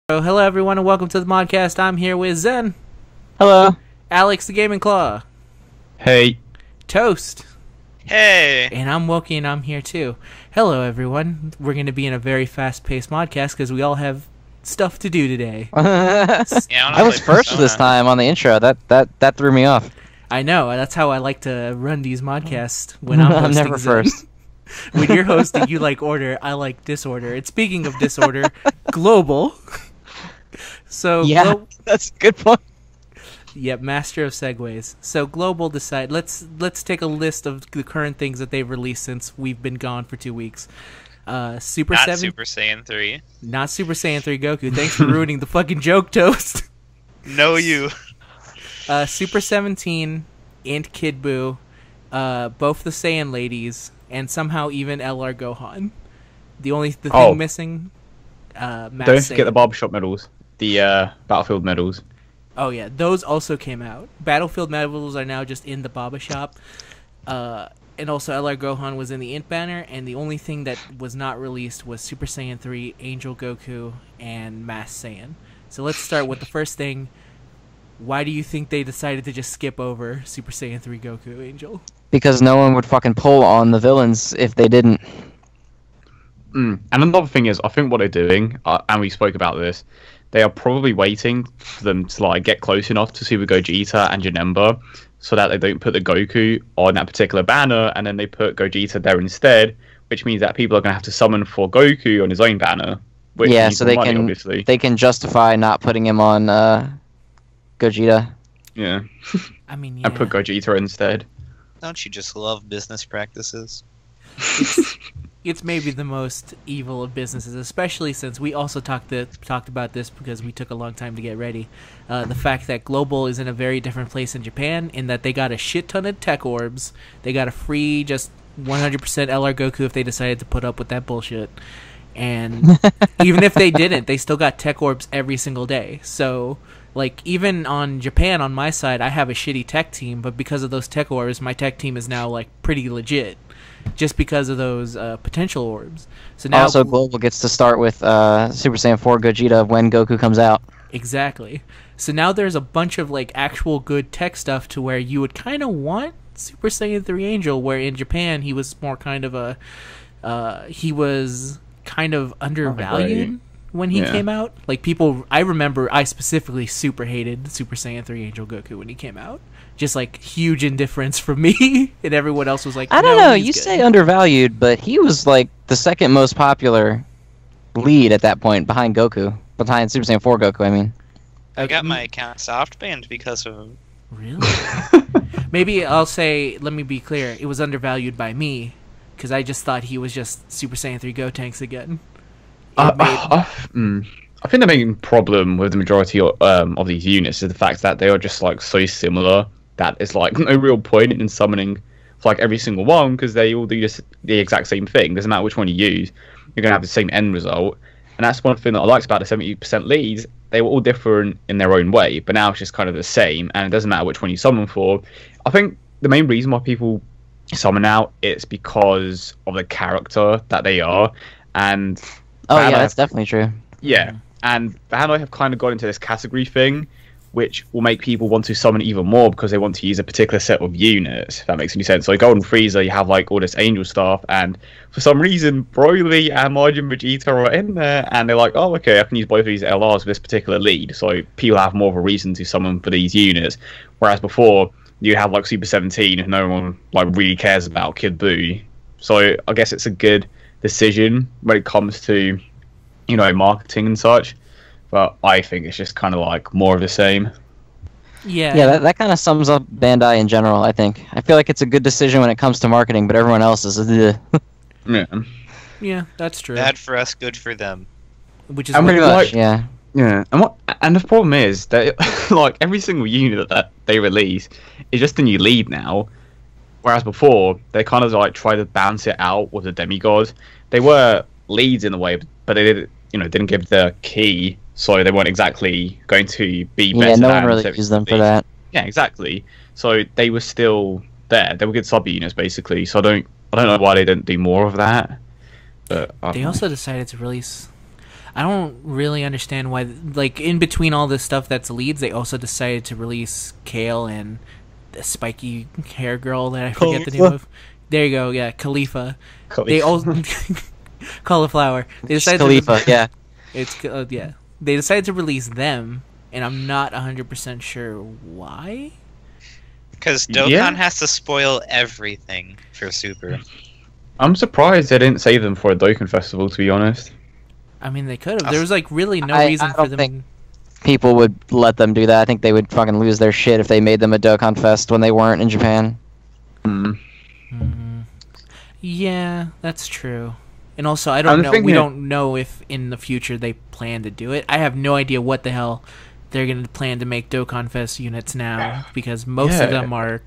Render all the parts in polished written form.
Oh, hello everyone and welcome to the Modcast. I'm here with Zen. Hello. Alex the Gaming Claw. Hey. Toast. Hey. And I'm Wookie and I'm here too. Hello everyone. We're going to be in a very fast-paced Modcast because we all have stuff to do today. I was first this time on the intro. That threw me off. I know. That's how I like to run these Modcasts when I'm hosting. I'm never Zen. first. When you're hosting, you like order. I like disorder. And speaking of disorder, global. So yeah, that's a good point. Yep, master of segues. So Global decide. Let's take a list of the current things that they've released since we've been gone for 2 weeks. Super Not 7, Super Saiyan 3. not Super Saiyan 3 Goku. Thanks for ruining the fucking joke, Toast. No, you. Super 17 and Kid Buu, both the Saiyan ladies, and somehow even LR Gohan. The thing missing. Don't forget the barbershop medals, the battlefield medals. Oh yeah, those also came out. Battlefield medals are now just in the Baba shop. And also LR Gohan was in the Int banner, and the only thing that was not released was Super Saiyan 3, Angel Goku, and Mass Saiyan. So let's start with the first thing. Why do you think they decided to just skip over Super Saiyan 3 Goku, Angel? Because no one would fucking pull on the villains if they didn't. And another thing is, I think what they're doing, and we spoke about this, they are probably waiting for them to like get close enough to Super Gogeta and Janemba, so that they don't put the Goku on that particular banner, and then they put Gogeta there instead, which means that people are going to have to summon for Goku on his own banner. Which Yeah, needs so more they money, can obviously. they can justify not putting him on Gogeta. Yeah, I mean, yeah. and put Gogeta instead. Don't you just love business practices? It's maybe the most evil of businesses, especially since we also talked about this because we took a long time to get ready. The fact that Global is in a very different place in Japan, in that they got a shit ton of tech orbs. They got a free just 100% LR Goku if they decided to put up with that bullshit. And even if they didn't, they still got tech orbs every single day. So, like, even on Japan, on my side, I have a shitty tech team, but because of those tech orbs, my tech team is now, like, pretty legit. Just because of those potential orbs. So now Also, Global gets to start with Super Saiyan 4 Gogeta when Goku comes out. Exactly. So now there's a bunch of like actual good tech stuff to where you would kind of want Super Saiyan 3 Angel, where in Japan he was more kind of a he was kind of undervalued when he came out. Like I remember I specifically super hated Super Saiyan 3 Angel Goku when he came out. Just like huge indifference from me, and everyone else was like, I don't know. You good. say undervalued, but he was like the second most popular lead at that point behind Goku, behind Super Saiyan 4 Goku. I mean, I got my account soft banned because of him. Really? Maybe I'll say, let me be clear, it was undervalued by me, because I just thought he was just Super Saiyan 3 Gotenks again. I think the main problem with the majority of these units is the fact that they are just like so similar that it's like no real point in summoning for like every single one, because they all do just the exact same thing. Doesn't matter which one you use, you're gonna have the same end result. And that's one thing that I liked about the 70% leads. They were all different in their own way, but now it's just kind of the same, and it doesn't matter which one you summon for. I think the main reason why people summon out it's because of the character that they are, and that's definitely true. Yeah, and Bandai have kind of got into this category thing, which will make people want to summon even more because they want to use a particular set of units, if that makes any sense. So like Golden Frieza, you have like all this Angel stuff, and for some reason, Broly and Majin Vegeta are in there, and they're like, oh, okay, I can use both of these LRs with this particular lead. So people have more of a reason to summon for these units. Whereas before, you have like Super 17, and no one like really cares about Kid Buu. So I guess it's a good decision when it comes to, you know, marketing and such. But I think it's just kind of like more of the same. Yeah, that kind of sums up Bandai in general, I think. I feel like it's a good decision when it comes to marketing, but everyone else is Yeah, that's true. Bad for us, good for them. Which is pretty much, like, yeah. Yeah, and the problem is that like every single unit that they release is just a new lead now, whereas before they kind of like try to balance it out with the demigods. They were leads in a way, but they didn't give the key, so they weren't exactly going to be better. Yeah, no than one really used them for that. Yeah, exactly. So they were still there. They were good sub units basically. So I don't know why they didn't do more of that. But they also decided to release. I don't really understand why. Like in between all this stuff that's leads, they also decided to release Kale and the spiky hair girl that I forget the name of. There you go. Yeah, Khalifa. They all cauliflower. They decided Khalifa, yeah. It's yeah. They decided to release them, and I'm not 100% sure why. Because Dokkan has to spoil everything for Super. I'm surprised they didn't save them for a Dokkan festival, to be honest. I mean, they could have. There was like really no reason for them. Think people would let them do that. I think they would fucking lose their shit if they made them a Dokkan Fest when they weren't in Japan. Yeah, that's true. And also, I don't know. We don't know if in the future they plan to do it. I have no idea what the hell they're going to plan to make Dokkan Fest units now, because most of them are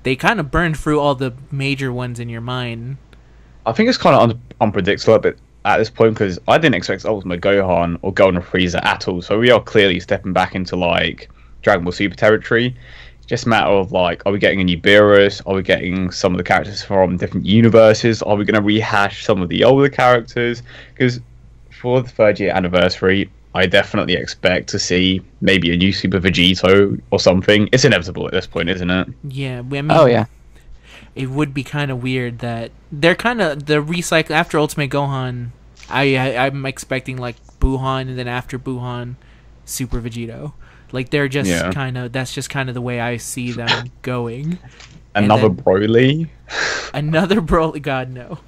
they kind of burned through all the major ones in your mind. I think it's kind of unpredictable at this point, because I didn't expect Ultimate Gohan or Golden Frieza at all. So we are clearly stepping back into like Dragon Ball Super territory. It's just a matter of like, are we getting a new Beerus? Are we getting some of the characters from different universes? Are we going to rehash some of the older characters? Because for the 3rd year anniversary, I definitely expect to see maybe a new Super Vegito or something. It's inevitable at this point, isn't it? Yeah, I mean, it would be kind of weird that they're kind of the recycle after Ultimate Gohan. I'm expecting like Buhan, and then after Buhan, Super Vegito. Like they're just kind of that's just kind of the way I see them going. Another Broly. Another Broly. God no.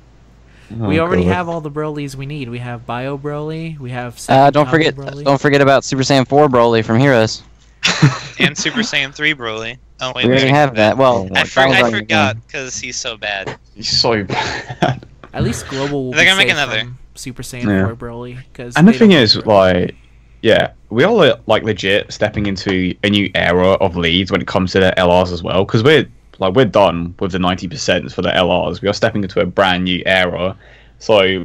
Oh, we already have all the Brolys we need. We have Bio Broly. We have don't forget about Super Saiyan 4 Broly from Heroes. And Super Saiyan 3 Broly. Oh wait, we already have that. Well, I forgot because he's so bad. He's so bad. At least Global will They're gonna be make safe another from Super Saiyan 4 Broly. And the thing is, like, we are like legit stepping into a new era of leads when it comes to the LRs as well, because we're done with the 90% for the LRs. We are stepping into a brand new era. So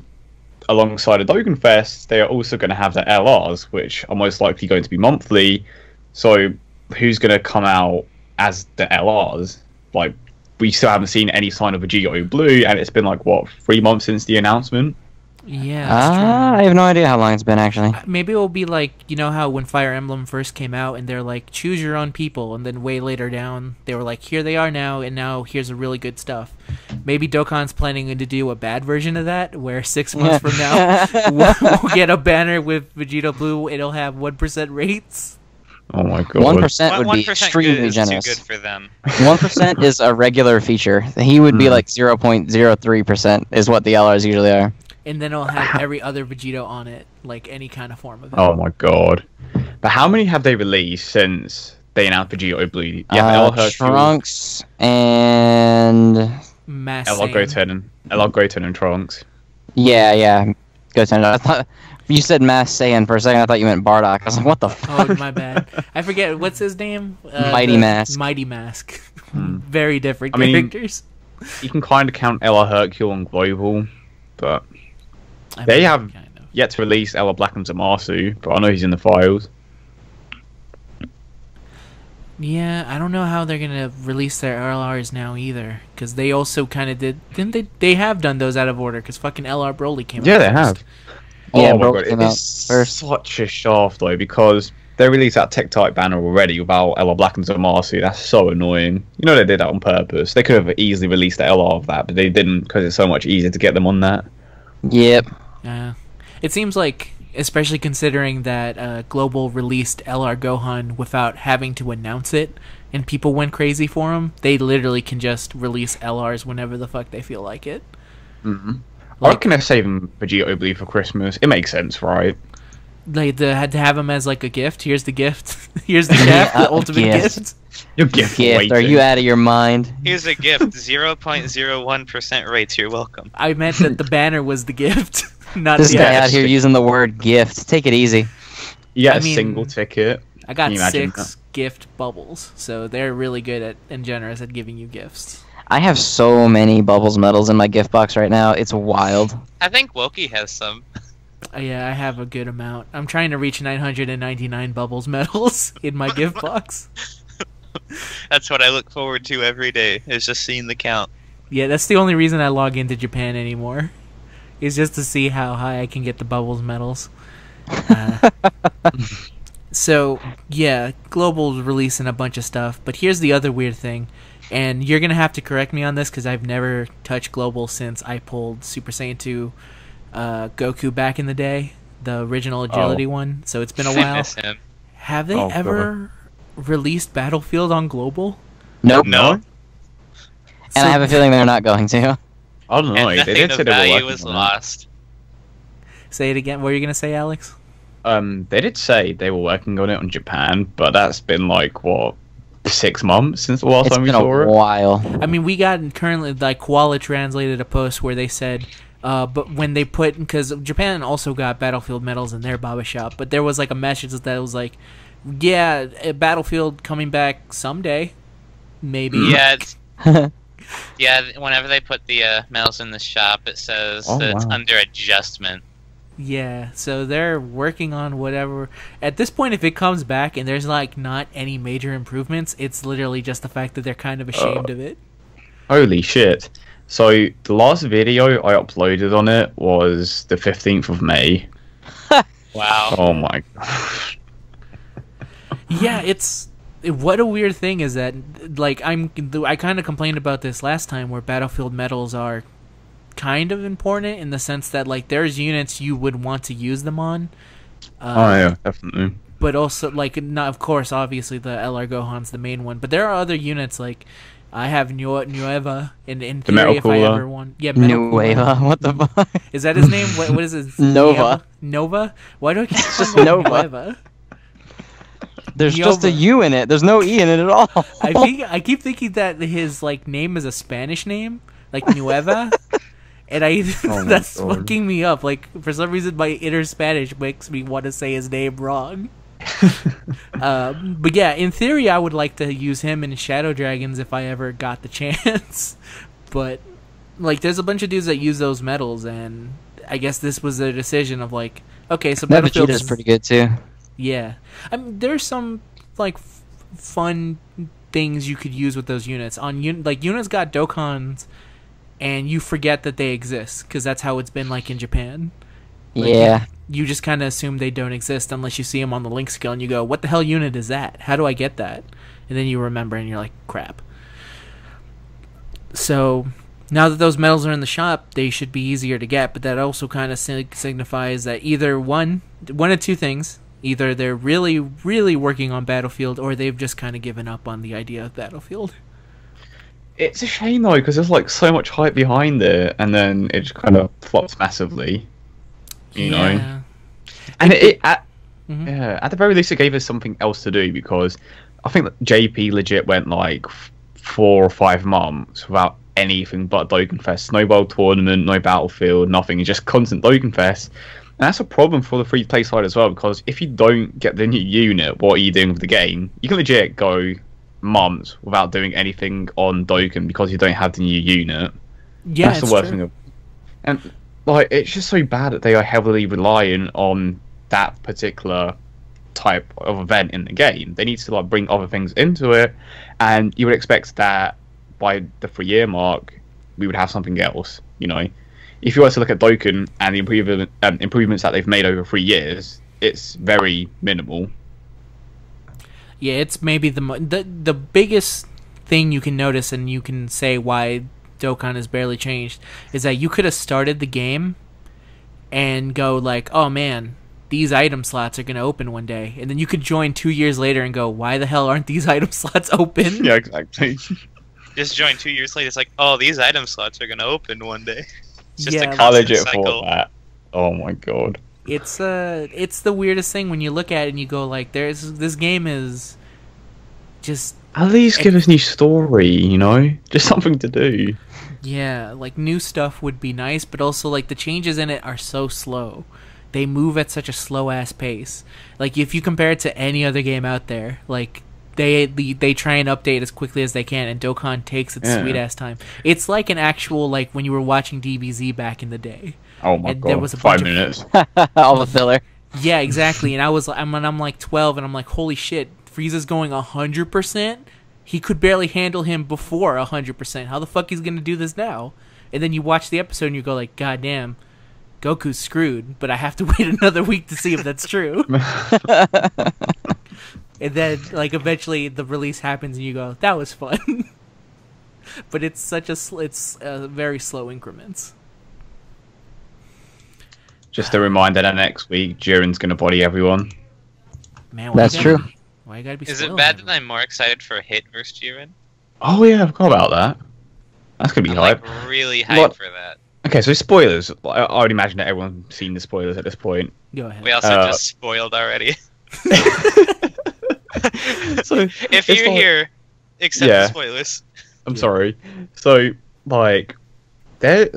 alongside a Dokkan Fest, they are also going to have the LRs, which are most likely going to be monthly. So who's going to come out as the LRs? Like, we still haven't seen any sign of a Yugioh Blue, and it's been like, what, 3 months since the announcement? Yeah, that's true. I have no idea how long it's been, actually. Maybe it will be like, you know how when Fire Emblem first came out, and they're like, choose your own people, and then way later down, they were like, here they are now, and now here's the really good stuff. Maybe Dokkan's planning to do a bad version of that, where 6 months from now, we'll get a banner with Vegeta Blue, it'll have 1% rates. Oh my god. 1% would be extremely generous. Too good for them. 1% is a regular feature. He would be like 0.03% is what the LRs usually are. And then it'll have every other Vegito on it, like any kind of form of it. Oh my god. But how many have they released since they announced Vegito Blue? Trunks and... LR Goten and Trunks. Yeah. Goten. I thought... You said Mass Saiyan for a second. I thought you meant Bardock. I was like, what the fuck? Oh, my bad. I forget. What's his name? Mighty Mask. Mighty Mask. Very different characters. You can kind of count LR Hercule and Global, but they have yet to release LR Black and Zamasu, but I know he's in the files. Yeah, I don't know how they're going to release their LRs now either, because they also kind of did... Didn't they? They have done those out of order, because fucking LR Broly came out Yeah, they first. have. Yeah, oh my god, it's such a shaft though, because they released that tech type banner already without LR Black and Zamasu. That's so annoying. You know they did that on purpose. They could have easily released the LR of that, but they didn't because it's so much easier to get them on that. Yep. Yeah. It seems like, especially considering that Global released LR Gohan without having to announce it, and people went crazy for him, they literally can just release LRs whenever the fuck they feel like it. Mm-hmm. Why can I save him Vegito Blue for Christmas? It makes sense, right? They had to have him as like a gift. Here's the gift. Here's the gift. The ultimate gift. Your gift. Are you out of your mind? Here's a gift. 0.01% rates. You're welcome. I meant that the banner was the gift, not this the guy out here using the word gift. Take it easy. You get a single ticket. I got 6 gift bubbles, so they're really good at and generous at giving you gifts. I have so many Bubbles medals in my gift box right now. It's wild. I think Wokey has some. Yeah, I have a good amount. I'm trying to reach 999 Bubbles medals in my gift box. That's what I look forward to every day, is just seeing the count. Yeah, that's the only reason I log into Japan anymore. is just to see how high I can get the Bubbles medals. Uh, so, yeah, Global's releasing a bunch of stuff, but here's the other weird thing, and you're going to have to correct me on this because I've never touched Global since I pulled Super Saiyan 2 Goku back in the day, the original agility one, so it's been a while. Have they ever released Battlefield on Global? Nope. No. And I have a feeling they're not going to. I don't know. And They did say they were value working was on it. lost. Say it again. What are you going to say, Alex? They did say they were working on it on Japan, but that's been like, what, 6 months since the last It's time we been saw a it? while. I mean, we got currently, like, Koala translated a post where they said, but when they put, because Japan also got Battlefield medals in their Baba shop, but there was like a message that was like, yeah, Battlefield coming back someday, maybe. Yeah, yeah. Whenever they put the medals in the shop, it says that it's under adjustment. Yeah, so they're working on whatever. At this point, if it comes back and there's like not any major improvements, it's literally just the fact that they're kind of ashamed of it. Holy shit. So, the last video I uploaded on it was the 15th of May. Wow. Oh my god. Yeah, it's what a weird thing is that, like, I kind of complained about this last time where Battlefield medals are kind of important in the sense that, like, there's units you would want to use them on. Oh yeah, definitely. But also, like, not, of course, obviously the LR Gohan's the main one, but there are other units, like, I have Nueva in theory if I ever want. Yeah, Nueva. What the fuck? Is that his name? What is it? Nova. Nova? Why do I keep Just calling Nova. Nueva? There's Nueva. just a U in it. There's no E in it at all. I keep thinking that his like name is a Spanish name, like Nueva, and that's God. fucking me up. Like, for some reason, my inner Spanish makes me want to say his name wrong. But yeah, in theory, I would like to use him in Shadow Dragons if I ever got the chance. But like, there's a bunch of dudes that use those medals, and I guess this was a decision of like, okay, so Battlefield is pretty good too. Yeah, I mean, there's some like fun things you could use with those units. Like, units got Dokkans, and you forget that they exist because that's how it's been like in Japan. Like, Yeah. you just kind of assume they don't exist unless you see them on the link skill and you go, what the hell unit is that? How do I get that? And then you remember and you're like, crap. So now that those medals are in the shop, they should be easier to get, but that also kind of signifies that either one of two things. Either they're really, really working on Battlefield, or they've just kind of given up on the idea of Battlefield. It's a shame though, because there's like so much hype behind it, and then it just kind of flops massively. You know? And at the very least, it gave us something else to do, because I think that JP legit went like 4 or 5 months without anything but Dokkan Fest. Snowball tournament, no Battlefield, nothing. Just constant Dokkan Fest. And that's a problem for the free-to-play side as well, because if you don't get the new unit, what are you doing with the game? You can legit go months without doing anything on Dokkan because you don't have the new unit. Yeah, that's the worst thing. And like, it's just so bad that they are heavily reliant on that particular type of event in the game. They need to like bring other things into it, and you would expect that by the 3-year mark, we would have something else. You know, if you were to look at Dokkan and the improvements that they've made over 3 years, it's very minimal. Yeah, it's maybe the biggest thing you can notice, and you can say why Dokkan has barely changed, is that you could have started the game and go like, oh man, these item slots are going to open one day, and then you could join 2 years later and go, why the hell aren't these item slots open? Yeah, exactly. Just join 2 years later, it's like, oh, these item slots are going to open one day. It's just Yeah, a I constant legit cycle. thought that. Oh my god. It's the weirdest thing when you look at it and you go like, this game is just, At least give us new story, you know? Just something to do. yeah, like new stuff would be nice, but also like the changes in it are so slow. They move at such a slow ass pace. Like, if you compare it to any other game out there, like they try and update as quickly as they can, and Dokkan takes its sweet ass time. It's like an actual, like when you were watching DBZ back in the day. Oh my And god. there was a 5 bunch of- minutes. All the filler. Yeah, exactly. And I'm like 12, and I'm like, holy shit, Frieza's going 100%. He could barely handle him before 100%. How the fuck he's gonna do this now? And then you watch the episode and you go like, god damn, Goku's screwed, but I have to wait another week to see if that's true. And then, like, eventually the release happens and you go, that was fun. But it's very slow increments. Just a reminder that next week, Jiren's going to body everyone. Man, That's true. Why you gotta be Is it spoiling bad that everyone? I'm more excited for Hit vs. Jiren? Oh yeah, I forgot about that. That's going to be I'm hype. like really hyped What? for that. Okay, so spoilers. I would imagine that everyone's seen the spoilers at this point. Go ahead. We also just spoiled already. So If it's you're like- here, accept Yeah. the spoilers. I'm sorry. So, like,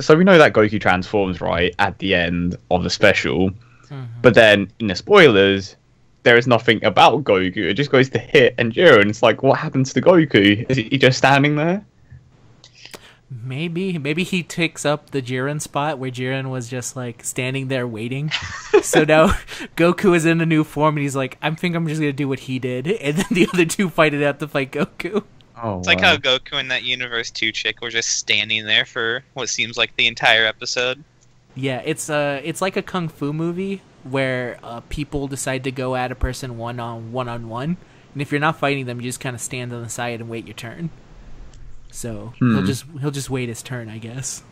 so we know that Goku transforms, right, at the end of the special. Mhm. But then, in the spoilers, there is nothing about Goku. It just goes to Hit and Jiren. It's like, what happens to Goku? Is he just standing there? Maybe he takes up the Jiren spot where Jiren was just like standing there waiting. So now Goku is in a new form and he's like, I think I'm just gonna do what he did, and then the other two fight it out to fight Goku. Oh, It's like how Goku and that Universe 2 chick were just standing there for what seems like the entire episode. Yeah, it's like a kung fu movie where people decide to go at a person one on one, and if you're not fighting them, you just kind of stand on the side and wait your turn. So he'll just wait his turn, I guess.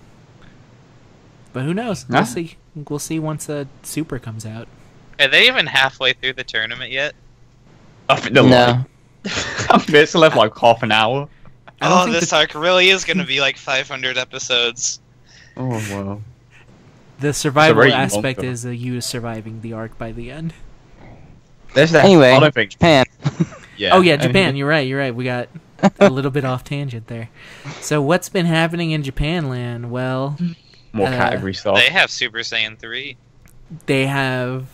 But who knows? We'll see. We'll see once Super comes out. Are they even halfway through the tournament yet? No. It's still left like half an hour. I don't think This arc really is going to be like 500 episodes. Oh wow. The survival very aspect long, is you surviving the arc by the end. There's that. Anyway, I don't think. Japan. Yeah. Oh yeah, Japan. You're right. We got a little bit off tangent there. So what's been happening in Japan land? Well, More category stuff. They have Super Saiyan 3. they have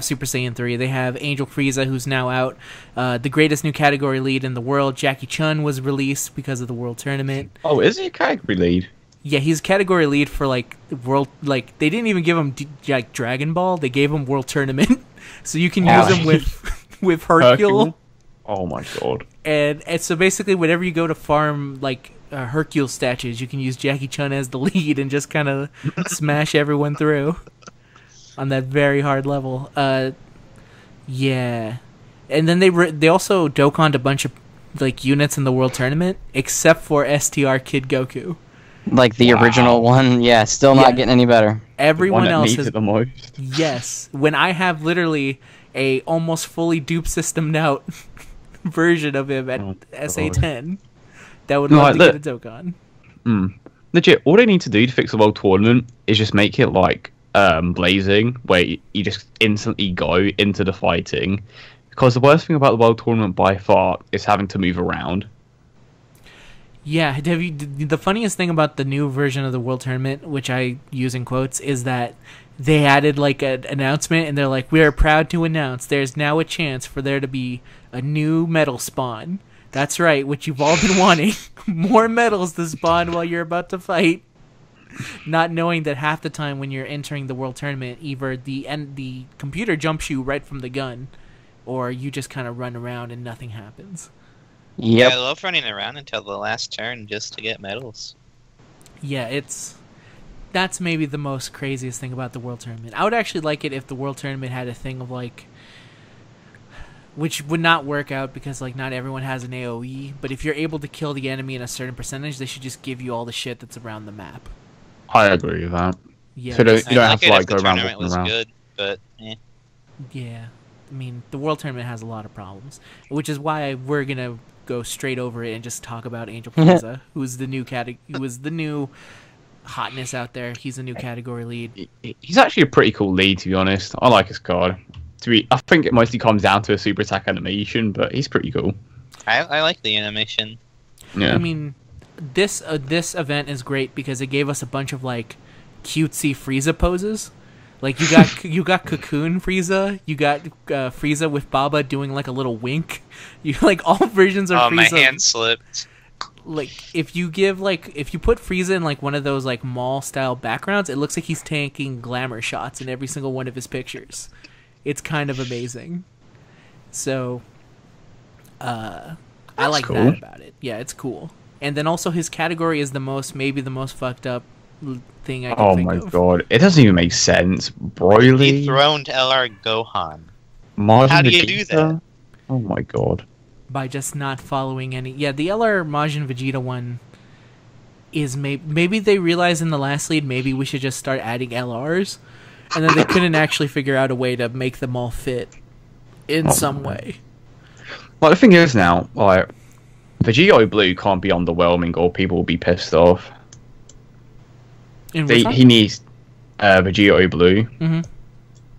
Super Saiyan 3. They have Angel Frieza, who's now out. The greatest new category lead in the world, Jackie Chun, was released because of the world tournament. Oh, is he a category lead? Yeah, he's category lead for like world. Like they didn't even give him like Dragon Ball. They gave him world tournament, so you can use him with Hercule. Oh my god. And so basically, whenever you go to farm like Hercule statues, you can use Jackie Chun as the lead and just kind of smash everyone through on that very hard level. Yeah, and then they also Dokkaned a bunch of like units in the world tournament, except for STR Kid Goku. Like the original one, yeah, still not getting any better. Everyone One that else needs has it the most. yes. When I have literally a almost fully dupe systemed out version of him at SA10, that would love to get a Dokkan. Legit, all they need to do to fix the world tournament is just make it like Blazing, where you just instantly go into the fighting. Because the worst thing about the world tournament by far is having to move around. Yeah, the funniest thing about the new version of the World Tournament, which I use in quotes, is that they added like an announcement, and they're like, "We are proud to announce there's now a chance for there to be a new medal spawn." That's right, what you've all been wanting: more medals to spawn while you're about to fight. Not knowing that half the time when you're entering the World Tournament, either the computer jumps you right from the gun, or you just kind of run around and nothing happens. Yep. Yeah, I love running around until the last turn just to get medals. Yeah, that's maybe the most craziest thing about the World Tournament. I would actually like it if the World Tournament had a thing of like, which would not work out because like not everyone has an AoE, but if you're able to kill the enemy in a certain percentage, they should just give you all the shit that's around the map. I agree with that. Yeah, So you don't I'd have like to it like if go the around tournament walking was around. good, but yeah. I mean, the World Tournament has a lot of problems, which is why we're gonna go straight over it and just talk about Angel Frieza, who's the new hotness out there. He's a new category lead. He's actually a pretty cool lead, to be honest. I like his card. I think it mostly comes down to a super attack animation, but he's pretty cool. I like the animation. Yeah. I mean, this event is great because it gave us a bunch of like cutesy Frieza poses. Like you got Cocoon Frieza, you got Frieza with Baba doing like a little wink. You like all versions of Oh, Frieza. my hand slipped. Like if you put Frieza in like one of those like mall style backgrounds, it looks like he's taking glamour shots in every single one of his pictures. It's kind of amazing. So, I like cool. that about it. Yeah, it's cool. And then also his category is maybe the most fucked up thing I can Oh think my of. god, it doesn't even make sense. Broly, Dethroned LR Gohan. Majin How do you do Vegeta? that? Oh my god. By just not following any. Yeah, the LR Majin Vegeta one is maybe they realized in the last lead maybe we should just start adding LRs, and then they couldn't actually figure out a way to make them all fit in some way. Well, the thing is now, like, Vegito Blue can't be underwhelming or people will be pissed off. In which one? He needs Vegito Blue. Mm-hmm.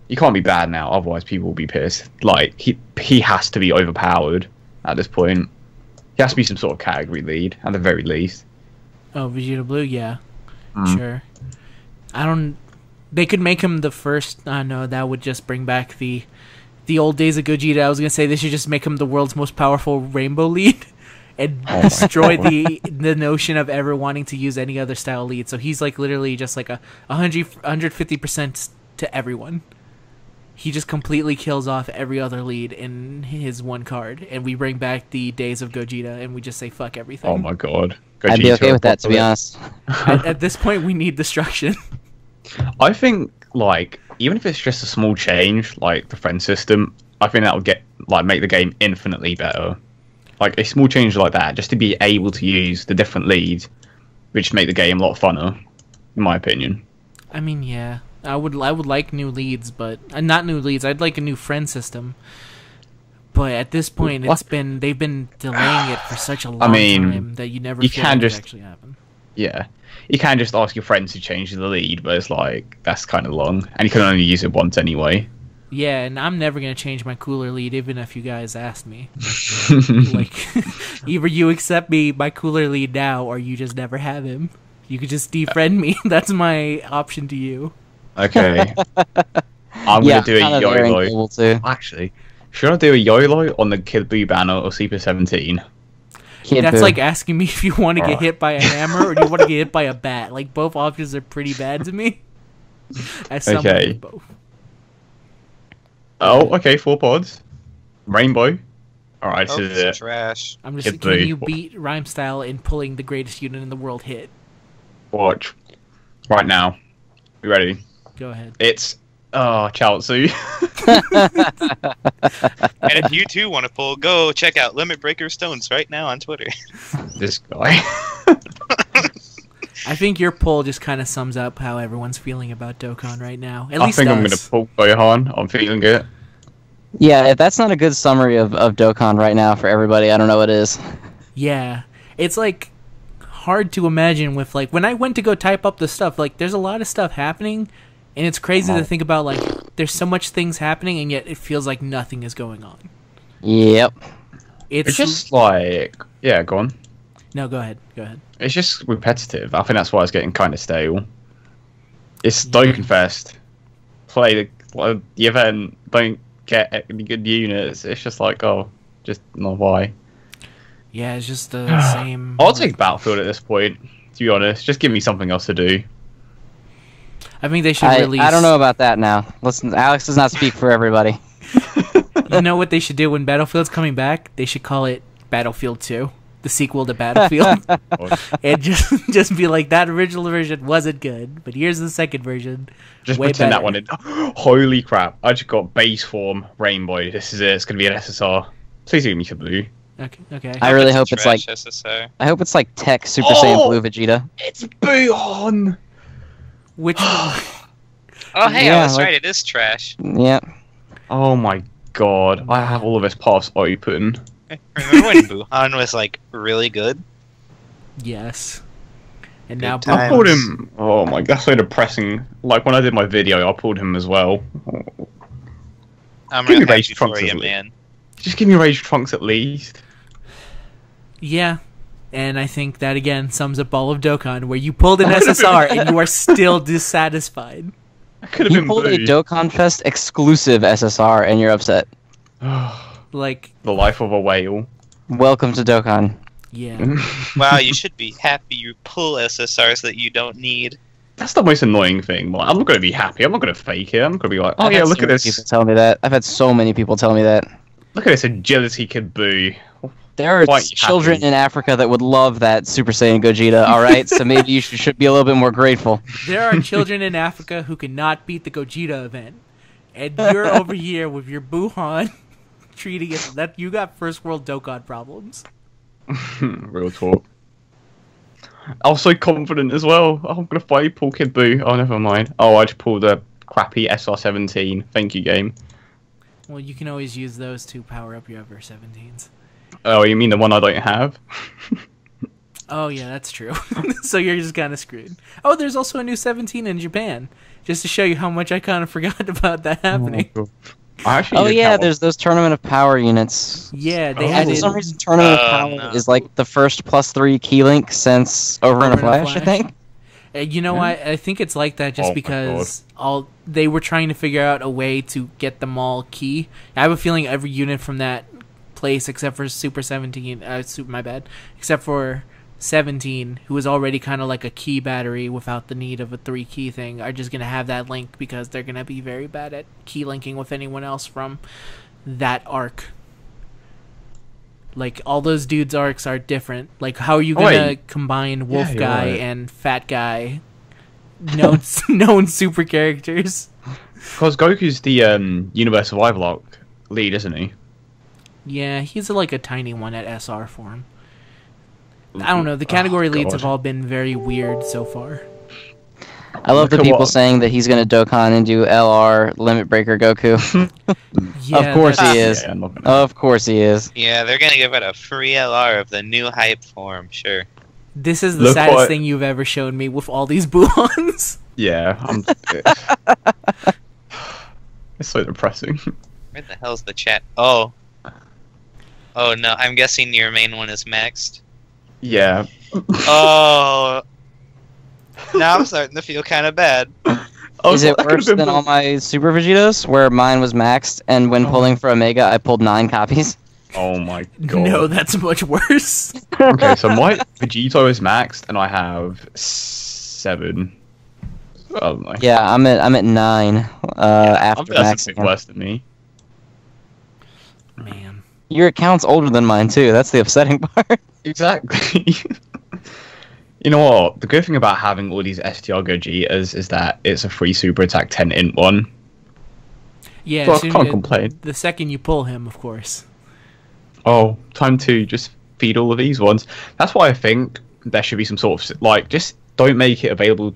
He can't be bad now, otherwise people will be pissed. Like, he has to be overpowered at this point. He has to be some sort of category lead, at the very least. Oh, Vegeta Blue, yeah. Sure. They could make him the first. No, that would just bring back the old days of Gogeta. I was gonna say they should just make him the world's most powerful rainbow lead, and destroy the notion of ever wanting to use any other style lead. So he's like literally just like a 150% to everyone. He just completely kills off every other lead in his one card, and we bring back the days of Gogeta, and we just say fuck everything. Oh my god. I'd be okay with that, to be honest. At this point, we need destruction. I think, like, even if it's just a small change, like the friend system, I think that would make the game infinitely better. Like, a small change like that, just to be able to use the different leads, which make the game a lot funner, in my opinion. I mean, yeah. I would like new leads, but not new leads. I'd like a new friend system. But at this point, they've been delaying it for such a long time that you never feel like it actually happen. Yeah, you can just ask your friends to change the lead, but it's like that's kind of long, and you can only use it once anyway. Yeah, and I'm never gonna change my cooler lead, even if you guys asked me. Like, either you accept my cooler lead now, or you just never have him. You could just defriend me. That's my option to you. Okay. I'm gonna do a YOLO. Actually, should I do a YOLO on the Kid Buu banner or Super 17? That's like asking me if you want to get hit by a hammer or do you want to get hit by a bat. Like, both options are pretty bad to me. As someone with both. Oh, okay, 4 pods. Rainbow. Alright, this is it. Trash. I'm just can you beat Rhyme Style in pulling the greatest unit in the world hit? Watch. Right now. You ready? Go ahead. It's Chaozu. And if you too want to pull, go check out Limit Breaker Stones right now on Twitter. This guy. I think your poll just kind of sums up how everyone's feeling about Dokkan right now. At I least think us. I'm going to pull Gohan. I'm feeling it. Yeah, if that's not a good summary of Dokkan right now for everybody, I don't know what is. Yeah. It's like hard to imagine with like when I went to go type up the stuff, like there's a lot of stuff happening. And it's crazy to think about, like, there's so much things happening, and yet it feels like nothing is going on. Yep. It's just like... Yeah, go on. No, go ahead. Go ahead. It's just repetitive. I think that's why it's getting kind of stale. It's Dokkan Fest. Play the event, don't get any good units. It's just like, just not why. Yeah, it's just the same... I'll take Battlefield at this point, to be honest. Just give me something else to do. I think they should release... I don't know about that now. Listen, Alex does not speak for everybody. You know what they should do when Battlefield's coming back? They should call it Battlefield 2, the sequel to Battlefield. And just be like, that original version wasn't good, but here's the second version. Just way pretend better. that one in. Holy crap, I just got base form Rainbow. This is it. It's going to be an SSR. Please give me some blue. Okay. I really hope it's like... SSR. I hope it's like Tech Super Saiyan Blue Vegeta. It's Buon! Which one? Oh, hey, Yeah, I was like- right. It is trash. Yep. Oh my god, I have all of his paths open. Remember when Buhan was, like, really good? Yes. And Good now times. I pulled him. Oh my, that's so depressing. Like when I did my video, I pulled him as well. I'm Give me really Rage happy for Trunks you, as well. man. Just give me Rage Trunks at least. Yeah. And I think that, again, sums up all of Dokkan, where you pulled an SSR and you are still dissatisfied. I could have You been pulled blue. a Dokkan Fest exclusive SSR and you're upset. Like, The life of a whale. Welcome to Dokkan. yeah. Wow, you should be happy you pull SSRs that you don't need. That's the most annoying thing. Like, I'm not going to be happy. I'm not going to fake it. I'm going to be like, oh I've yeah, had look so at many this. People tell me that. I've had so many people tell me that. Look at this agility Kid Buu. There are quite children happy. in Africa that would love that Super Saiyan Gogeta, alright? So maybe you should be a little bit more grateful. There are children in Africa who cannot beat the Gogeta event. And you're over here with your Buhan treating it that you got first world Dokkan problems. Real talk. I was so confident as well. Oh, I'm gonna fight Pull Kid Boo. Oh, never mind. Oh, I just pulled a crappy SR17. Thank you, game. Well, you can always use those to power up your other 17s. Oh, you mean the one I don't have? Oh, yeah, that's true. So you're just kind of screwed. Oh, there's also a new 17 in Japan. Just to show you how much I kind of forgot about that happening. I actually Oh did yeah, have there's those Tournament of Power units. Yeah, they Oh. For added... some reason, Tournament of Oh, Power no. is like the first +3 key link since Over in a Flash, I think. You know what? I think it's like that just Oh my because they were trying to figure out a way to get them all key. I have a feeling every unit from that place, except for Super 17, except for 17, who is already kind of like a key battery without the need of a 3 key thing, are just going to have that link because they're going to be very bad at key linking with anyone else from that arc. Like, all those dudes' arcs are different. Like, how are you going to combine Wolf you're Guy right. and Fat Guy? Known super characters. Because Goku's the Universe Survival Arc lead, isn't he? Yeah, he's like a tiny one at SR form. I don't know. The category leads have all been very weird so far. I love the Look at people what- saying that he's going to Dokkan and do LR Limit Breaker Goku. Yeah, Of course that's- he is. Yeah, I'm not gonna- Of course he is. Yeah, they're gonna give it a free LR of the new hype form, sure. This is the Look saddest what- thing you've ever shown me with all these Buons. Yeah, it's so depressing. Where the hell's the chat? Oh. Oh no, I'm guessing your main one is maxed. Yeah. Oh. Now I'm starting to feel kind of bad. Is it worse than all my Super Vegetos, where mine was maxed, and when pulling for Omega, I pulled 9 copies? Oh my god. No, that's much worse. Okay, so my Vegito is maxed, and I have 7. Oh my. Yeah, I'm at 9 after That's a maxing. bit worse than me. Man. Your account's older than mine too. That's the upsetting part. Exactly. You know what? The good thing about having all these STR Gogetas is that it's a free super attack 10 int one. Yeah, So I as soon can't as- complain. the second you pull him, of course. Oh, time to just feed all of these ones. That's why I think there should be some sort of like, just don't make it available.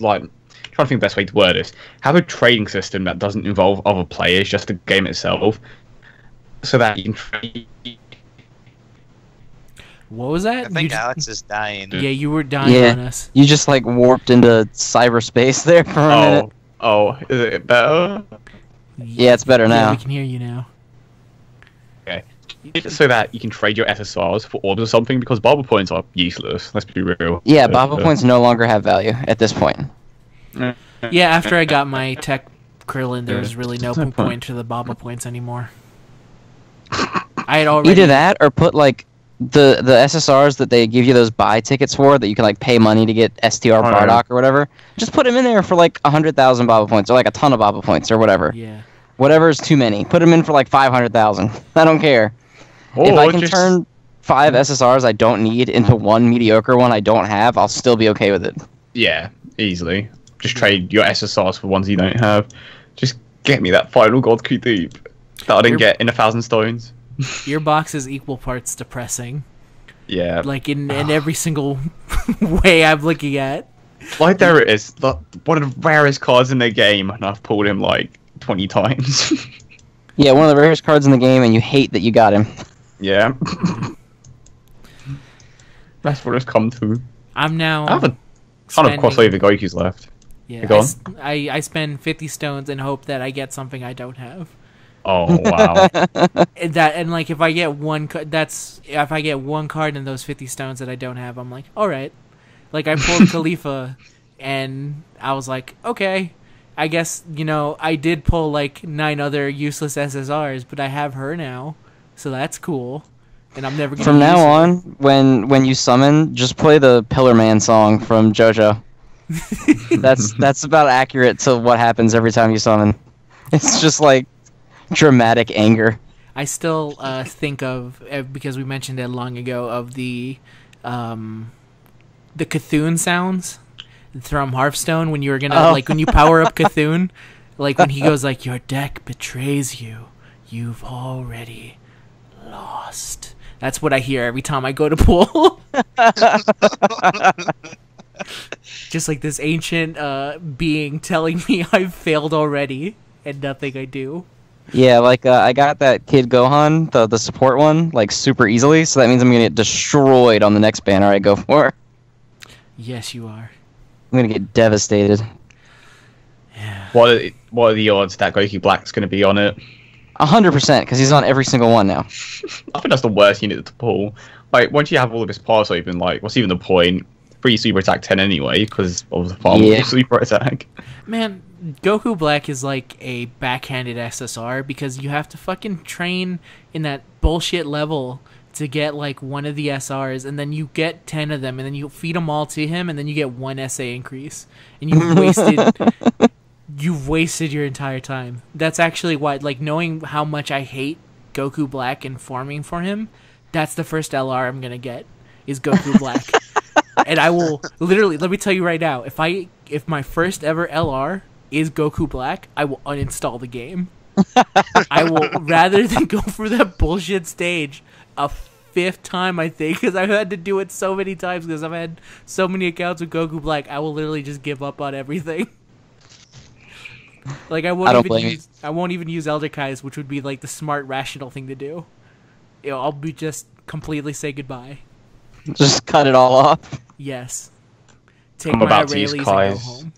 Like, I'm trying to think the best way to word this. Have a trading system that doesn't involve other players, just the game itself, so that you can trade. What was that? I think You- Alex is dying. Yeah, you were dying Yeah. on us. You just like warped into cyberspace there for a minute. Oh, is it better? Yeah, it's better Yeah, now. we can hear you now. So that you can trade your SSRs for orbs or something, because Barber points are useless. Let's be real. Yeah, Baba points no longer have value at this point. Yeah, after I got my tech Krillin, there Yeah. was really no There's no point. point to the Baba points anymore. I had already... Either that or put like the SSRs that they give you those buy tickets for that you can like pay money to get STR yeah. Bardock or whatever. Just put them in there for like 100,000 Baba points or like a ton of Baba points or whatever. Yeah. Whatever is too many. Put them in for like 500,000. I don't care. If I can turn 5 SSRs I don't need into one mediocre one I don't have, I'll still be okay with it. Yeah, easily. Just trade your SSRs for ones you don't have. Just get me that final God Coup Deep that I didn't get in 1,000 stones. Your box is equal parts depressing. Yeah. Like, in every single way I'm looking at. Like, there it is. One of the rarest cards in the game, and I've pulled him like 20 times. Yeah, one of the rarest cards in the game and you hate that you got him. Yeah. That's what it's come to. I'm now... I have a ton of spending- crossover Gokus left. Yeah, Go on. I spend 50 stones and hope that I get something I don't have. Oh, wow. And like if I get one if I get one card in those 50 stones that I don't have, I'm like, all right. Like I pulled Khalifa, and I was like, okay, I guess I did pull like 9 other useless SSRs, but I have her now, so that's cool. And I'm never gonna From now use her. on, when you summon, just play the Pillar Man song from JoJo. That's about accurate to what happens every time you summon. It's just like dramatic anger. I still think of, because we mentioned it long ago, of the Cthulhu sounds from Hearthstone when you were gonna like when you power up Cthulhu, like when he goes like, "Your deck betrays you. You've already lost." That's what I hear every time I go to pool. Just like this ancient being telling me I've failed already and nothing I do. Yeah, like I got that Kid Gohan, the support one, like super easily, so that means I'm gonna get destroyed on the next banner I go for. Yes, you are. I'm gonna get devastated. Yeah. What are the odds that Goku Black's gonna be on it? 100%, because he's on every single one now. I think that's the worst unit to pull. Like, once you have all of his parts open, like, what's even the point? Free Super Attack 10 anyway, because of the farm Super Attack. Man, Goku Black is like a backhanded SSR because you have to fucking train in that bullshit level to get like one of the SRs, and then you get 10 of them, and then you feed them all to him, and then you get one SA increase. And you've wasted your entire time. That's actually why, like, knowing how much I hate Goku Black and farming for him, that's the first LR I'm gonna get, is Goku Black. And I will literally, let me tell you right now, if my first ever LR is Goku Black, I will uninstall the game. I will, rather than go through that bullshit stage a fifth time, I think, because I've had to do it so many times because I've had so many accounts with Goku Black, I will literally just give up on everything. Like, I won't even use Elder Kais, which would be like the smart, rational thing to do. You know, I'll be just completely say goodbye. Just cut it all off. Yes. Take my Aurelies and go home.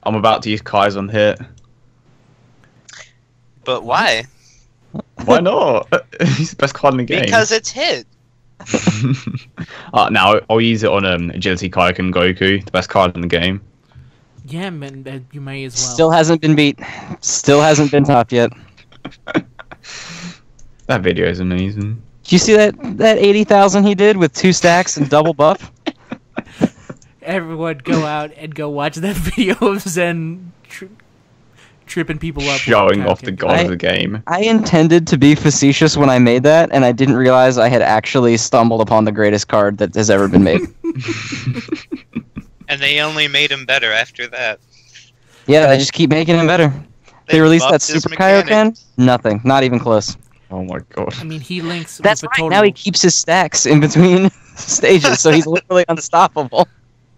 I'm about to use Kai's on hit. But why? Why not? He's the best card in the game. Because it's hit. Now I'll use it on Agility Kaioken Goku, the best card in the game. Yeah, man, you may as well. Still hasn't been beat. Still hasn't been topped yet. That video is amazing. Did you see that 80,000 he did with 2 stacks and double buff? Everyone go out and go watch that video of Zen tripping people up. Showing off the god of the game. I intended to be facetious when I made that, and I didn't realize I had actually stumbled upon the greatest card that has ever been made. And they only made him better after that. Yeah, they just keep making him better. They released that Super Kaioken? Nothing. Not even close. Oh my god. I mean, he links That's with right, a total... now he keeps his stacks in between stages, so he's literally unstoppable.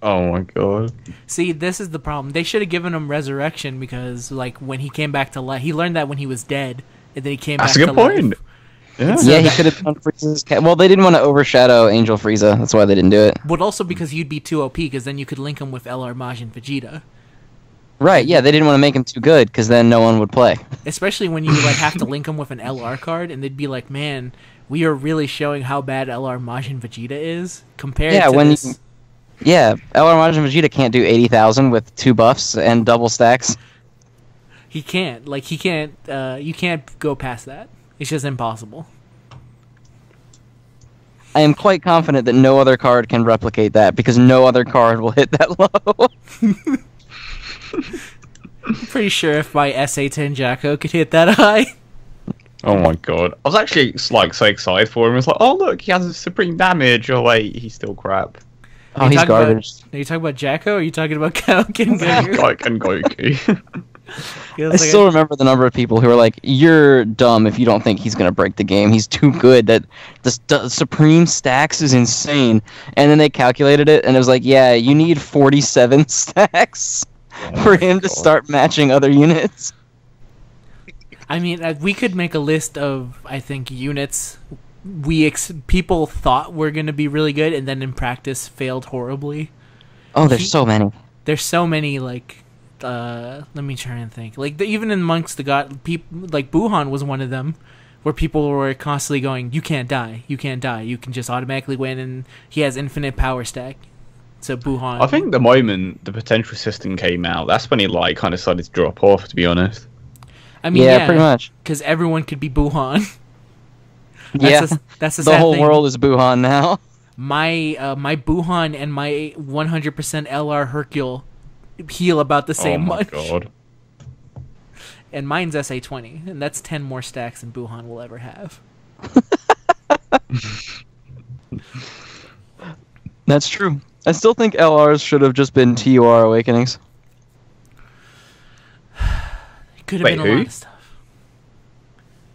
Oh my god. See, this is the problem. They should have given him Resurrection because, like, when he came back to life... He learned that when he was dead, and then he came back to life. That's a good point. Yeah, so he could have done Frieza's... Well, they didn't want to overshadow Angel Frieza. That's why they didn't do it. But also because you'd be too OP, because then you could link him with LR Majin Vegeta. Right, yeah, they didn't want to make him too good, because then no one would play. Especially when you like have to link him with an LR card, and they'd be like, man, we are really showing how bad LR Majin Vegeta is compared to this. Yeah, LR Majin Vegeta can't do 80,000 with 2 buffs and double stacks. He can't. Like, he can't, you can't go past that. It's just impossible. I am quite confident that no other card can replicate that, because no other card will hit that low. I'm pretty sure if my SA10 Jacko could hit that high. Oh my god. I was actually like so excited for him. It's like, oh look, he has supreme damage. Oh wait, he's still crap. Oh, he's garbage. Are you talking about Jacko, or are you talking about Kaioken Goku? Kaioken Goku. I still remember the number of people who were like, you're dumb if you don't think he's going to break the game. He's too good. That the supreme stacks is insane. And then they calculated it, and it was like, yeah, you need 47 stacks for him to start matching other units. I mean, we could make a list of, I think, units people thought were going to be really good, and then in practice failed horribly. Oh, there's so many. There's so many, like... let me try and think. Like, even in amongst the god, people like Buhan was one of them, where people were constantly going, "You can't die, you can't die, you can just automatically win," and he has infinite power stack. So Buhan. I think the moment the potential system came out, that's when he like kind of started to drop off. To be honest. I mean, yeah, pretty much. Because everyone could be Buhan. That's the whole thing. world is Buhan now. My Buhan and my 100% LR Hercule heal about the same much. Oh my god. and mine's SA20, and that's 10 more stacks than Buhan will ever have. That's true. I still think LRs should have just been TUR Awakenings. It could have been a lot of stuff.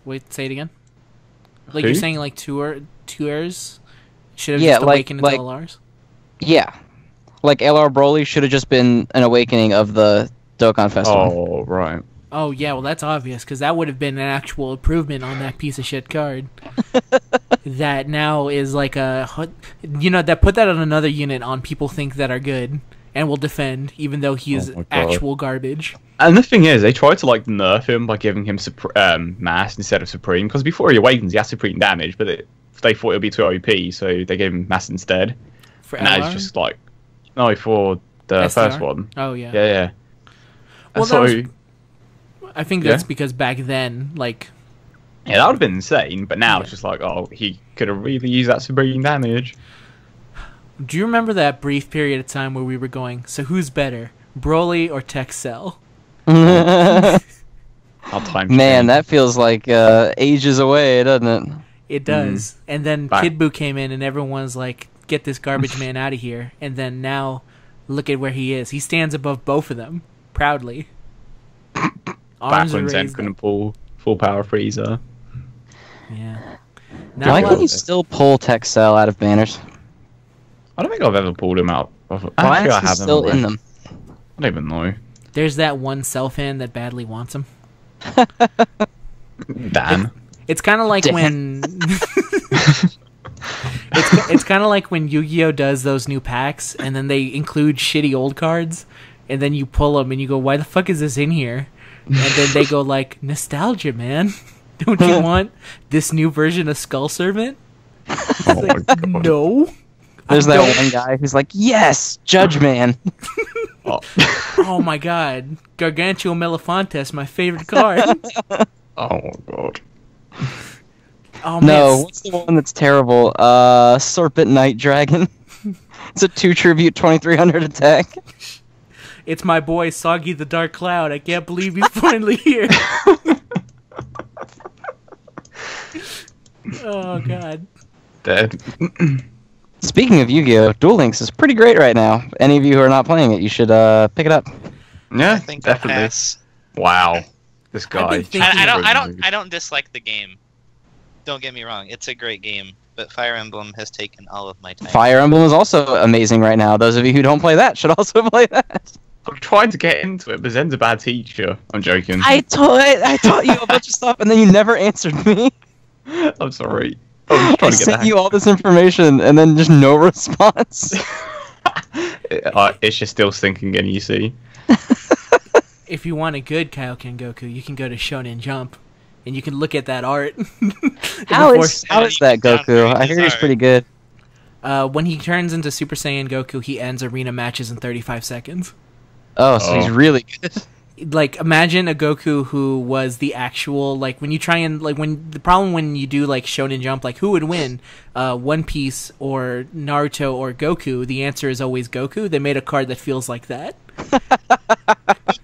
Wait, say it again. Like, you're saying, like, tours should have just awakened into LRs? Yeah. Like, LR Broly should have just been an awakening of the Dokkan Festival. Oh, right. Oh, yeah, well, that's obvious, because that would have been an actual improvement on that piece of shit card. That now is like that put that on another unit on people think that are good and will defend, even though he is actual garbage. And the thing is, they tried to like nerf him by giving him mass instead of supreme, because before he awakens, he has supreme damage, but they thought it would be too OP, so they gave him mass instead. For and now he's just like, no, for the STR? first one. Oh yeah. Yeah. Well, so I think that's because back then, like. Yeah, that would have been insane, but now it's just like, oh, he could have really used that supreme damage. Do you remember that brief period of time where we were going, so who's better, Broly or Texel? Man, that feels like ages away, doesn't it? It does. And then Kid Buu came in and everyone's like, get this garbage man out of here. And then now, look at where he is. He stands above both of them, proudly. Back when Zen couldn't pull full power Frieza. Yeah. Why can't you still pull Texel out of banners? I don't think I've ever pulled him out. Why is he still in them? I don't even know. There's that one Cell fan that badly wants him. Dan. It's kind of like when... it's kind of like when Yu-Gi-Oh does those new packs, and then they include shitty old cards, and then you pull them, and you go, why the fuck is this in here? And then they go like, nostalgia, man. Don't you want this new version of Skull Servant? Like, no. There's that one guy who's like, yes, Judge Man. Oh my god. Gargantuan Melefantes, my favorite card. Oh my god. Oh, man. No, what's the one that's terrible? Serpent Night Dragon. It's a 2 tribute 2300 attack. It's my boy Soggy the Dark Cloud. I can't believe he's finally here. Oh god. Dead. Speaking of Yu-Gi-Oh, Duel Links is pretty great right now. Any of you who are not playing it, you should pick it up. Yeah, I think definitely. Wow, this guy. I don't dislike the game. Don't get me wrong; it's a great game. But Fire Emblem has taken all of my time. Fire Emblem is also amazing right now. Those of you who don't play that should also play that. I'm trying to get into it, but Zen's a bad teacher. I'm joking. I taught you a bunch of stuff, and then you never answered me. I'm sorry. I sent you all this information, and then just no response. It's just still sinking in, you see. If you want a good Kaioken Goku, you can go to Shonen Jump, and you can look at that art. How is that Goku? I hear he's pretty good. When he turns into Super Saiyan Goku, he ends arena matches in 35 seconds. Oh, so he's really good. Like, imagine a Goku who was the actual, like, when you try and, like, when the problem when you do, like, Shonen Jump, like, who would win, One Piece or Naruto or Goku? The answer is always Goku. They made a card that feels like that.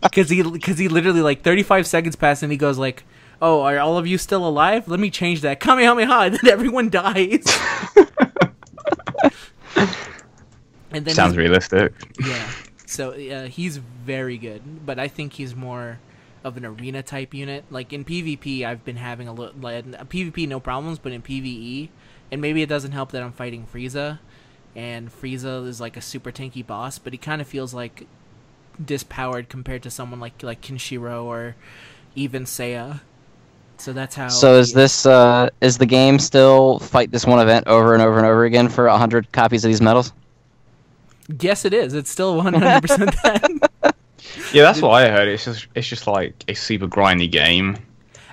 Because he literally, like, 35 seconds pass and he goes, like, oh, are all of you still alive? Let me change that. Kamehameha, and then everyone dies. And then sounds realistic. Yeah. So he's very good, but I think he's more of an arena type unit. Like in PvP, I've been having a little PvP no problems, but in PvE, and maybe it doesn't help that I'm fighting Frieza, and Frieza is like a super tanky boss, but he kind of feels like dispowered compared to someone like Kenshiro or even Seiya. So that's how. So is this is the game still fight this one event over and over and over again for 100 copies of these medals? Yes, it is. It's still 100% that. Yeah, that's what I heard. It's just like a super grindy game.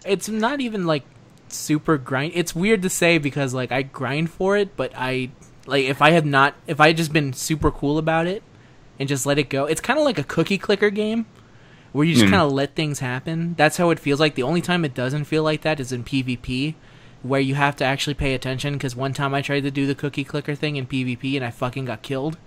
It's not even like super grind. It's weird to say because like I grind for it, but if I had just been super cool about it and just let it go, it's kind of like a cookie clicker game where you just kind of let things happen. That's how it feels like. The only time it doesn't feel like that is in PvP, where you have to actually pay attention. Because one time I tried to do the cookie clicker thing in PvP and I fucking got killed.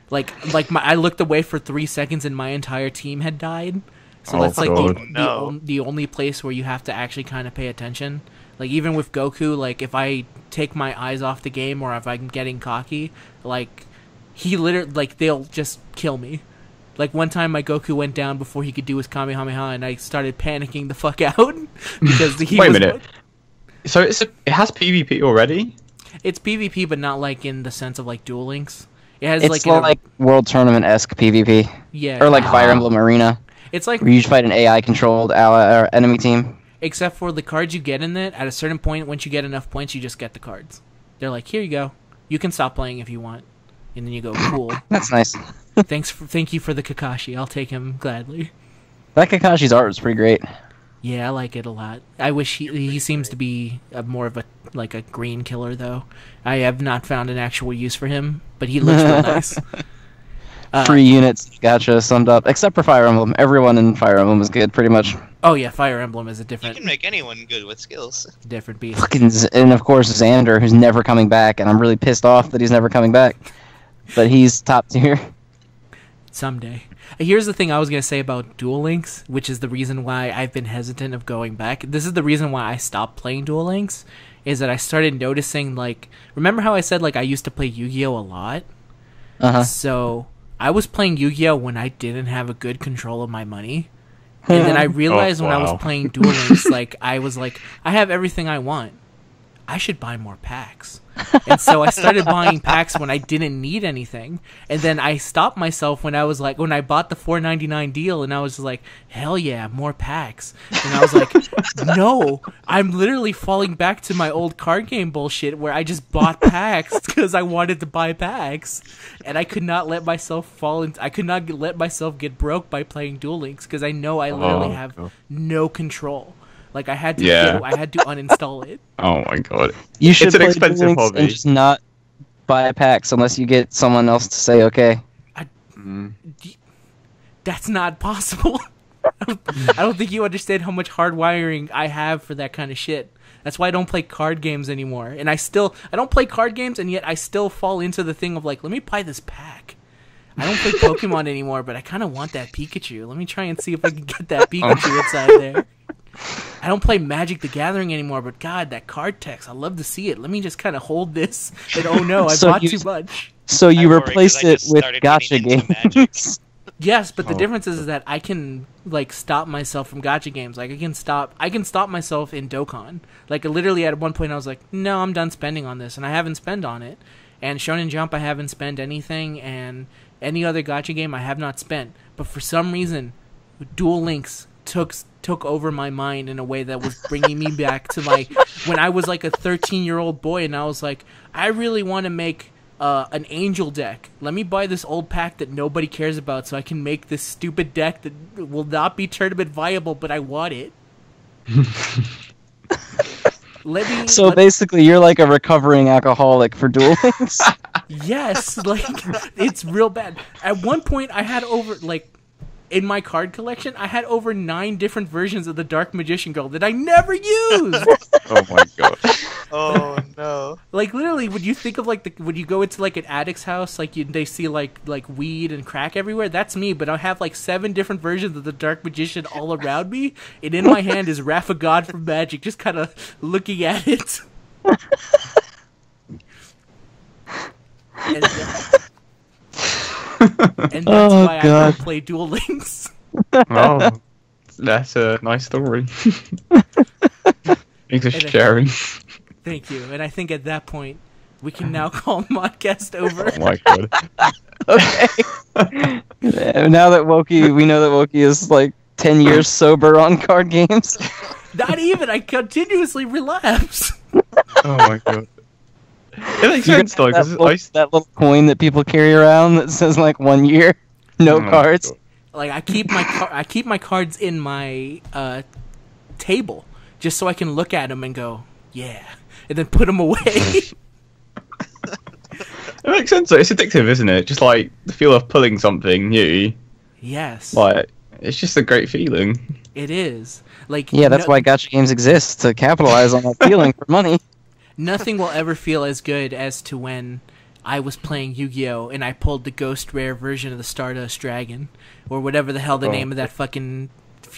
I looked away for 3 seconds and my entire team had died. So that's like God. the only place where you have to actually kind of pay attention. Like even with Goku, like if I take my eyes off the game or if I'm getting cocky, like he literally, like they'll just kill me. Like one time my Goku went down before he could do his Kamehameha and I started panicking the fuck out because he Wait a minute. So it has PvP already? It's PvP, but not like in the sense of like Duel Links. It has It's like World Tournament-esque PvP. Yeah. Or like Fire Emblem Arena. It's like where you fight an AI-controlled or enemy team. Except for the cards you get in it, at a certain point, once you get enough points, you just get the cards. They're like, here you go. You can stop playing if you want. And then you go, cool. That's nice. Thank you for the Kakashi. I'll take him gladly. That Kakashi's art was pretty great. Yeah, I like it a lot. I wish he seems to be more of a green killer though. I have not found an actual use for him, but he looks real nice. Free units, gotcha, summed up. Except for Fire Emblem. Everyone in Fire Emblem is good, pretty much. Oh yeah, Fire Emblem is a different... You can make anyone good with skills. Different beast. And of course Xander, who's never coming back, and I'm really pissed off that he's never coming back. But he's top tier. Someday. Here's the thing I was going to say about Duel Links, which is the reason why I've been hesitant of going back. This is the reason why I stopped playing Duel Links, is that I started noticing, like... Remember how I said, like, I used to play Yu-Gi-Oh! A lot? Uh-huh. So, I was playing Yu-Gi-Oh! When I didn't have a good control of my money. And then I realized when I was playing Duel Links, like, I was like, I have everything I want. I should buy more packs. And so I started buying packs when I didn't need anything. And then I stopped myself when I was like, when I bought the $4.99 deal and I was like, hell yeah, more packs. And I was like, no, I'm literally falling back to my old card game bullshit where I just bought packs because I wanted to buy packs. And I could not let myself I could not let myself get broke by playing Duel Links because I know I literally have no control. Like I had to uninstall it. Oh my god! It's an expensive hobby. And just not buy packs unless you get someone else to say okay. That's not possible. I don't think you understand how much hardwiring I have for that kind of shit. That's why I don't play card games anymore. And I don't play card games, and yet I still fall into the thing of like, let me buy this pack. I don't play Pokemon anymore, but I kind of want that Pikachu. Let me try and see if I can get that Pikachu inside there. I don't play Magic the Gathering anymore, but God, that card text, I love to see it. Let me just kind of hold this, and oh no, I bought too much. So you replaced it with gacha games. Yes, but the difference is that I can like stop myself from gacha games. Like I can stop myself in Dokkan. Like literally at one point I was like, no, I'm done spending on this, and I haven't spent on it. And Shonen Jump I haven't spent anything, and any other gacha game I have not spent. But for some reason, Duel Links took over my mind in a way that was bringing me back to my when I was like a 13-year-old boy, and I was like, I really want to make an angel deck. Let me buy this old pack that nobody cares about so I can make this stupid deck that will not be tournament viable, but I want it. Basically you're like a recovering alcoholic for Duel Links. Yes, like it's real bad. At one point I had in my card collection, I had over 9 different versions of the Dark Magician Girl that I never used. Oh my god. Oh no. Like literally, when you think of when you go into like an addict's house, they see like weed and crack everywhere. That's me, but I have like 7 different versions of the Dark Magician all around me, and in my hand is Wrath of God from Magic, just kind of looking at it. And that's why I don't play Duel Links. Oh, that's a nice story. Thanks for sharing. Thank you. And I think at that point, we can now call Modcast over. Oh my god. Okay. Now that we know that Wokey is like 10 years sober on card games. Not even. I continuously relapse. Oh my god. It makes sense though, because that little coin that people carry around that says like 1 year, no cards. Like I keep my cards in my table just so I can look at them and go, yeah, and then put them away. It makes sense though. It's addictive, isn't it? Just like the feel of pulling something new. Yes. Like it's just a great feeling. It is. Like that's why gacha games exist, to capitalize on that feeling for money. Nothing will ever feel as good as to when I was playing Yu-Gi-Oh! And I pulled the Ghost Rare version of the Stardust Dragon, or whatever the hell the name of that fucking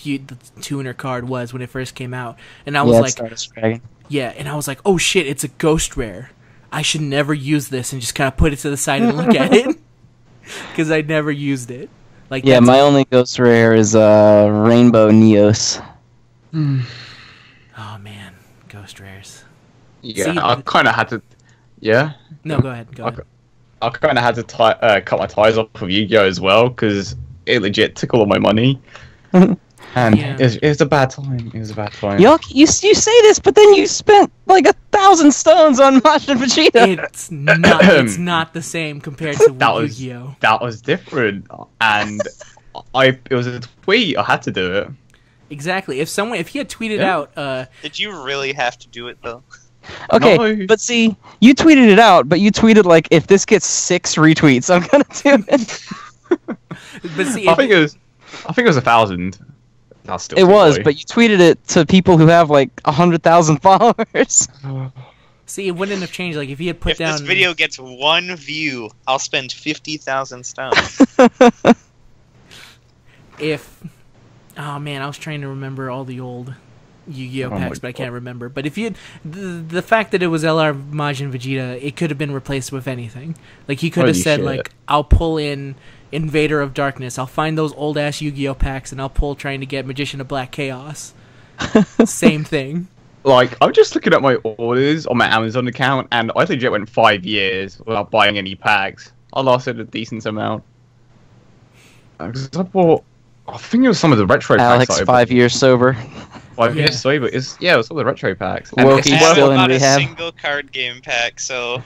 the tuner card was when it first came out, and I was and I was like, oh shit, it's a ghost rare. I should never use this, and just kind of put it to the side and look at it because I never used it. Like, yeah, my only ghost rare is Rainbow Neos. Oh man, ghost rares. Yeah, I kind of had to. Yeah. No, go ahead. I kind of had to cut my ties off of Yu-Gi-Oh as well because it legit took all of my money, and it was a bad time. It was a bad time. You say this, but then you spent like 1,000 stones on Majin Vegeta. It's not the same compared to Yu-Gi-Oh. That was different, and it was a tweet. I had to do it. Exactly. If he had tweeted out, did you really have to do it though? Okay, No. but see, you tweeted it out, but you tweeted like, if this gets 6 retweets, I'm gonna do it. But see, I think it was 1,000. That's still it was, low. but you tweeted it to people who have like 100,000 followers. See, it wouldn't have changed. Like if he had put down. If this video gets 1 view, I'll spend 50,000 stones. Oh man, I was trying to remember all the old Yu-Gi-Oh packs, but I can't remember. But if you had the fact that it was LR Majin Vegeta, it could have been replaced with anything. Like he could have said, like, I'll pull in Invader of Darkness. I'll find those old ass Yu-Gi-Oh packs, and I'll pull trying to get Magician of Black Chaos. Same thing. Like, I'm just looking at my orders on my Amazon account, and I legit went 5 years without buying any packs. I lasted a decent amount. I bought, I think it was some of the retro packs. Alex, 5 years sober. 5 years sober. It was all the retro packs. And Woki's still in rehab. A single card game pack, so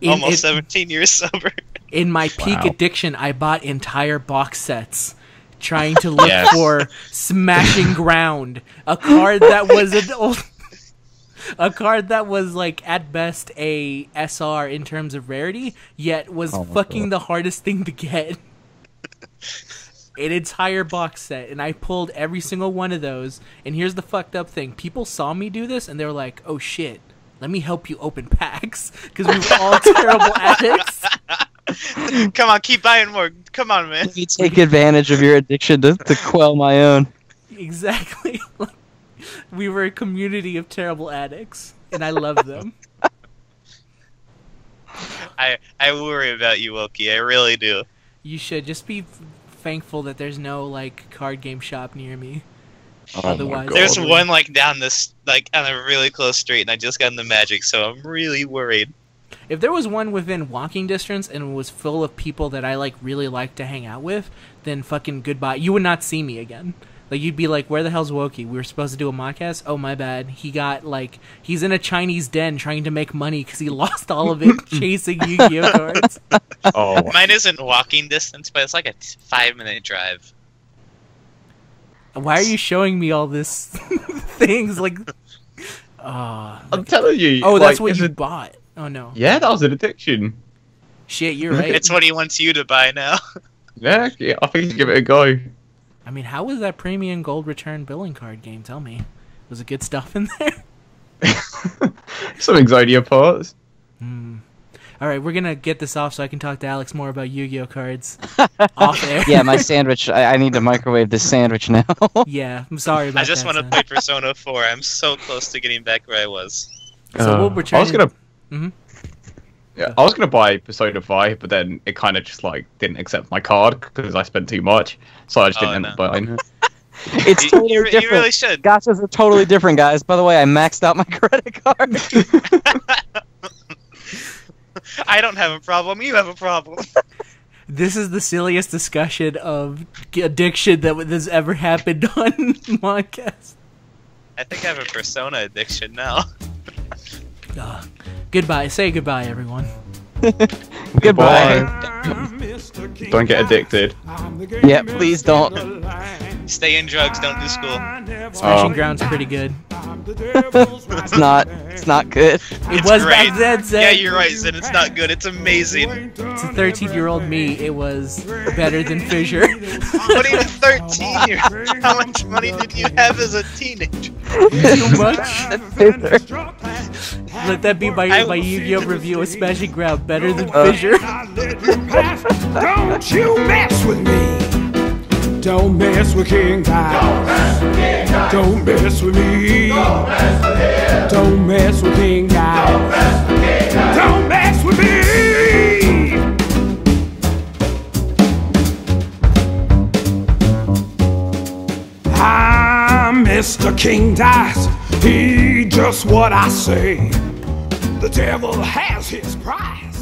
almost 17 years sober. In my peak addiction, I bought entire box sets, trying to look for Smashing Ground, a card that was a card that was like at best a SR in terms of rarity, yet was fucking the hardest thing to get. An entire box set, and I pulled every single one of those. And here's the fucked up thing: people saw me do this, and they were like, "Oh shit, let me help you open packs," because we were all terrible addicts. Come on, keep buying more. Come on, man. Let me take advantage of your addiction to quell my own. Exactly. We were a community of terrible addicts, and I loved them. I worry about you, Woki. I really do. You should just be thankful that there's no like card game shop near me. Oh, otherwise, there's one like down this like on a really close street, and I just got into Magic, so I'm really worried. If there was one within walking distance and it was full of people that I like really like to hang out with, then fucking goodbye. You would not see me again. Like you'd be like, "Where the hell's Woki? We were supposed to do a Modcast. Oh my bad. He's in a Chinese den trying to make money because he lost all of it chasing Yu-Gi-Oh cards." Oh, mine isn't walking distance, but it's like a 5-minute drive. Why are you showing me all this things like? I'm telling you. Oh, that's what you bought. Oh no. Yeah, that was an addiction. Shit, you're right. It's what he wants you to buy now. Yeah, I think you give it a go. I mean, how was that premium gold return billing card game? Tell me. Was it good stuff in there? Some Exodia parts. Alright, we're gonna get this off so I can talk to Alex more about Yu-Gi-Oh cards. Off air. Yeah, my sandwich. I need to microwave this sandwich now. Yeah, I'm sorry about that. I just want to play Persona 4. I'm so close to getting back where I was. So we'll return. I was gonna... Mm-hmm. Yeah, I was gonna buy Persona 5, but then it kind of just like didn't accept my card because I spent too much, so I just didn't end up buying it. It's totally different. You really should. Gotchas are totally different, guys. By the way, I maxed out my credit card. I don't have a problem. You have a problem. This is the silliest discussion of addiction that has ever happened on Modcast. I think I have a Persona addiction now. Goodbye. Say goodbye, everyone. Goodbye. Don't get addicted. Yeah, please don't. Stay in drugs. Don't do school. Smashing Ground's pretty good. It's not. It's not good. It was great. back then, Zed. Yeah, you're right, Zed. It's not good. It's amazing. To 13-year-old me, it was better than Fissure. What are you, 13 years? How much money did you have as a teenager? Too much. Let that be my Yu-Gi-Oh review of Smashing Ground. Better than Fissure. Don't you mess with me. Don't mess with King Dice. Don't mess with me. Don't mess with King Dice. Don't mess with me. I'm Mr. King Dice. He just what I say. The devil has his prize.